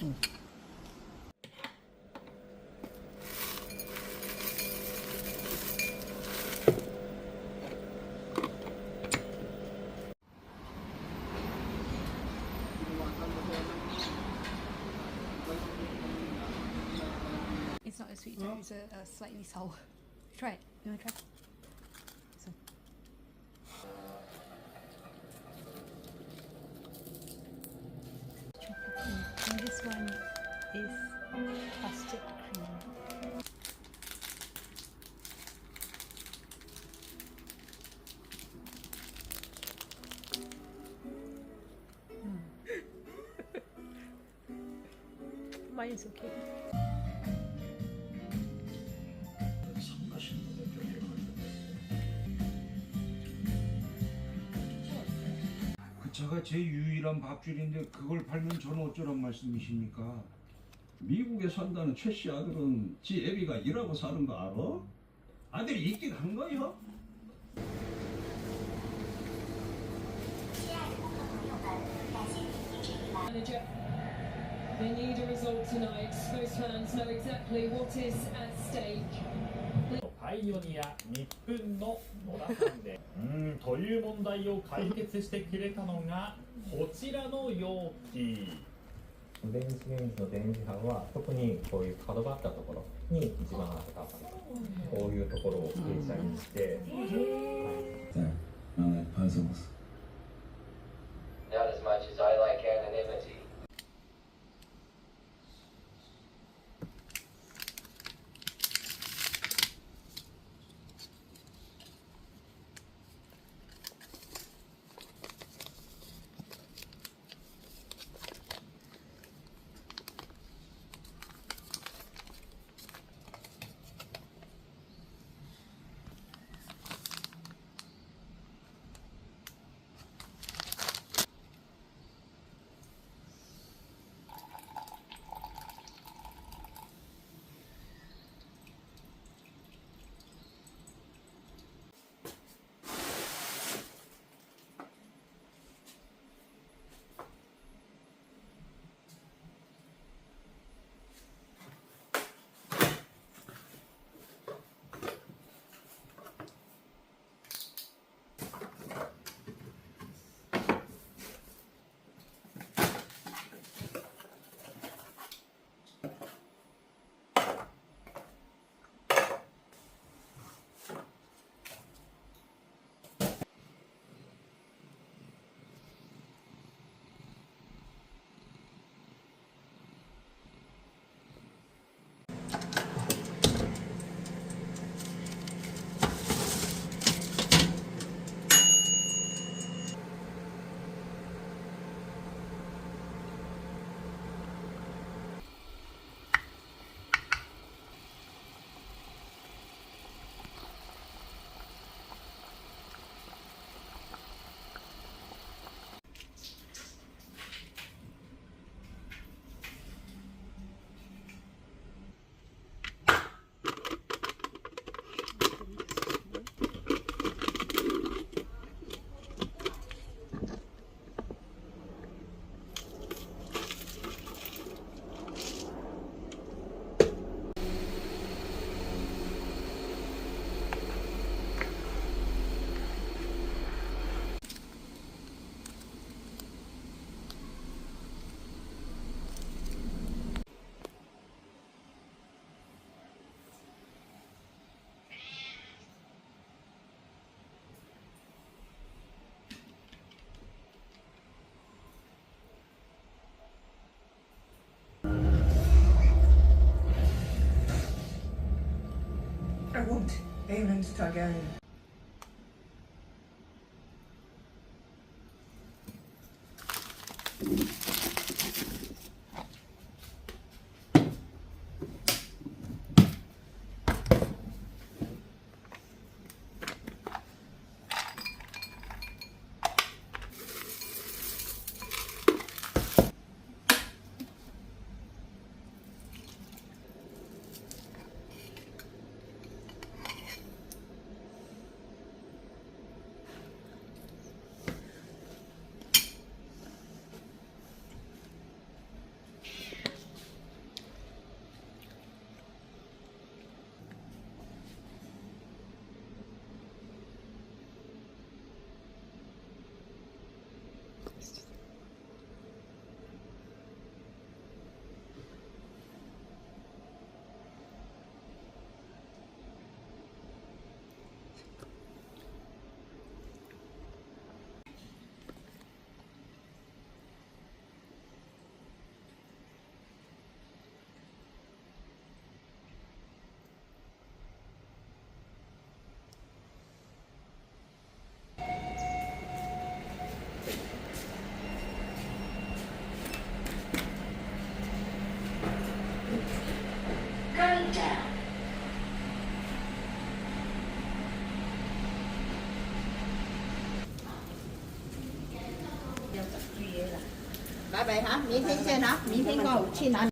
It's not a sweet potato, it's a slightly sour. Try it. You want to try? So. Chocolate cream. And this one is custard cream. Mine is okay. 그 차가 제 유일한 밥줄인데 그걸 팔면 저는 어쩌란 말씀이십니까? 미국에 산다는 최 씨 아들은 지 애비가 일하고 사는 거 알아? 아들이 있긴 한 거야? Manager, they need a result tonight. Most fans know exactly what is at stake. パイオニア日本の野田さんでという問題を解決してくれたのがこちらの容器。電子レンジの電磁波は特にこういう角張ったところに一番当たったこういうところを傾斜にして、Not as much as I like anonymity. I want Aemond Targaryen. 拜拜哈，明天见啊，明天跟我去哪里？